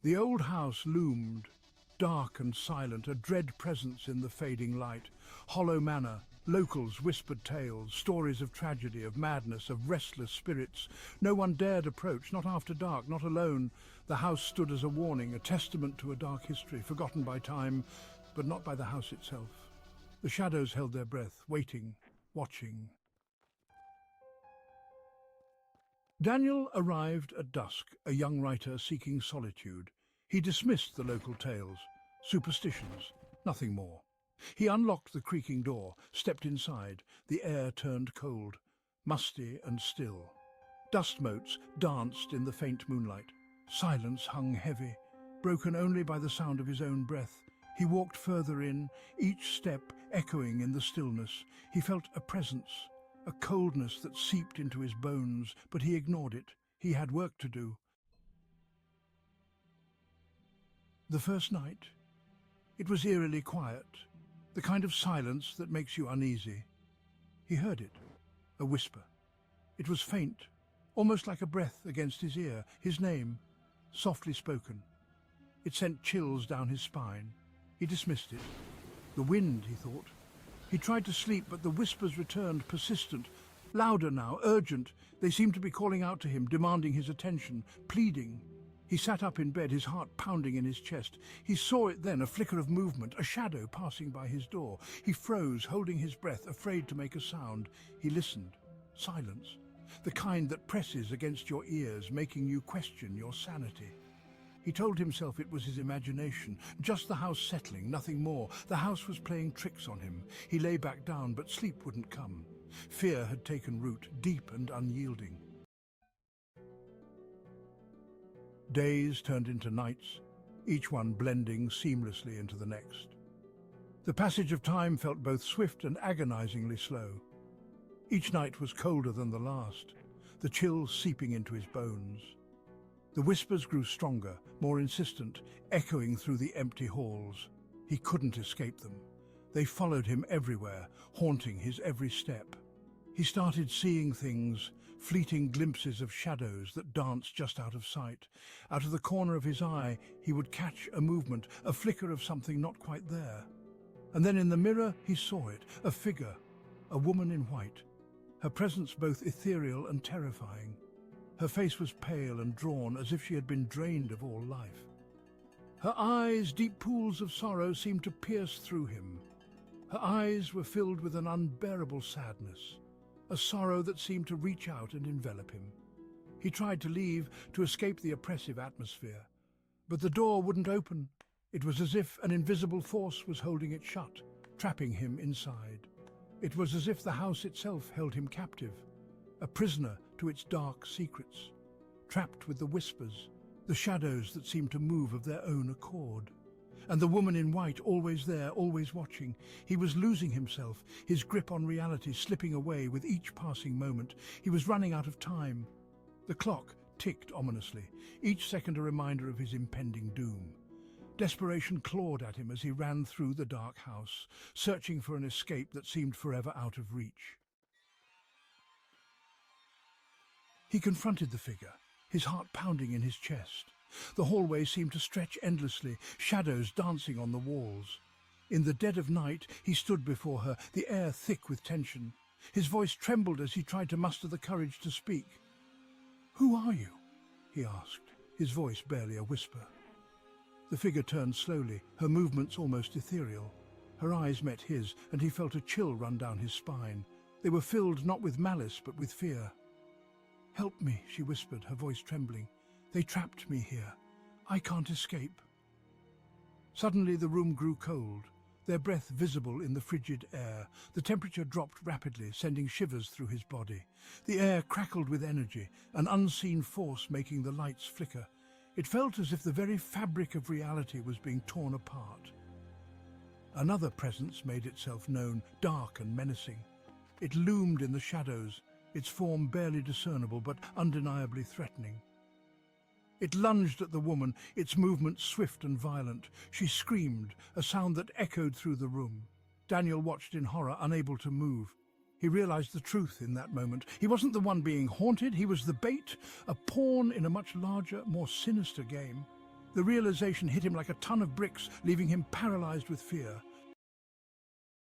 The old house loomed, dark and silent, a dread presence in the fading light. Hollow Manor, locals whispered tales, stories of tragedy, of madness, of restless spirits. No one dared approach, not after dark, not alone. The house stood as a warning, a testament to a dark history, forgotten by time, but not by the house itself. The shadows held their breath, waiting, watching. Daniel arrived at dusk, a young writer seeking solitude. He dismissed the local tales, superstitions, nothing more. He unlocked the creaking door, stepped inside. The air turned cold, musty and still. Dust motes danced in the faint moonlight. Silence hung heavy, broken only by the sound of his own breath. He walked further in, each step echoing in the stillness. He felt a presence, a coldness that seeped into his bones, but he ignored it. He had work to do. The first night, it was eerily quiet, the kind of silence that makes you uneasy. He heard it, a whisper. It was faint, almost like a breath against his ear, his name, softly spoken. It sent chills down his spine. He dismissed it. The wind, he thought. He tried to sleep, but the whispers returned, persistent, louder now, urgent. They seemed to be calling out to him, demanding his attention, pleading. He sat up in bed, his heart pounding in his chest. He saw it then, a flicker of movement, a shadow passing by his door. He froze, holding his breath, afraid to make a sound. He listened. Silence. The kind that presses against your ears, making you question your sanity. He told himself it was his imagination, just the house settling, nothing more. The house was playing tricks on him. He lay back down, but sleep wouldn't come. Fear had taken root, deep and unyielding. Days turned into nights, each one blending seamlessly into the next. The passage of time felt both swift and agonizingly slow. Each night was colder than the last, the chill seeping into his bones. The whispers grew stronger, more insistent, echoing through the empty halls. He couldn't escape them. They followed him everywhere, haunting his every step. He started seeing things, fleeting glimpses of shadows that danced just out of sight. Out of the corner of his eye, he would catch a movement, a flicker of something not quite there. And then in the mirror, he saw it, a figure, a woman in white, her presence both ethereal and terrifying. Her face was pale and drawn, as if she had been drained of all life. Her eyes, deep pools of sorrow, seemed to pierce through him. Her eyes were filled with an unbearable sadness, a sorrow that seemed to reach out and envelop him. He tried to leave, to escape the oppressive atmosphere, but the door wouldn't open. It was as if an invisible force was holding it shut, trapping him inside. It was as if the house itself held him captive, a prisoner to its dark secrets, trapped with the whispers, the shadows that seemed to move of their own accord. And the woman in white, always there, always watching. He was losing himself, his grip on reality slipping away with each passing moment. He was running out of time. The clock ticked ominously, each second a reminder of his impending doom. Desperation clawed at him as he ran through the dark house, searching for an escape that seemed forever out of reach. He confronted the figure, his heart pounding in his chest. The hallway seemed to stretch endlessly, shadows dancing on the walls. In the dead of night, he stood before her, the air thick with tension. His voice trembled as he tried to muster the courage to speak. "Who are you?" he asked, his voice barely a whisper. The figure turned slowly, her movements almost ethereal. Her eyes met his, and he felt a chill run down his spine. They were filled not with malice, but with fear. "Help me," she whispered, her voice trembling. "They trapped me here. I can't escape." Suddenly the room grew cold, their breath visible in the frigid air. The temperature dropped rapidly, sending shivers through his body. The air crackled with energy, an unseen force making the lights flicker. It felt as if the very fabric of reality was being torn apart. Another presence made itself known, dark and menacing. It loomed in the shadows, its form barely discernible but undeniably threatening. It lunged at the woman, its movements swift and violent. She screamed, a sound that echoed through the room. Daniel watched in horror, unable to move. He realized the truth in that moment. He wasn't the one being haunted, he was the bait, a pawn in a much larger, more sinister game. The realization hit him like a ton of bricks, leaving him paralyzed with fear.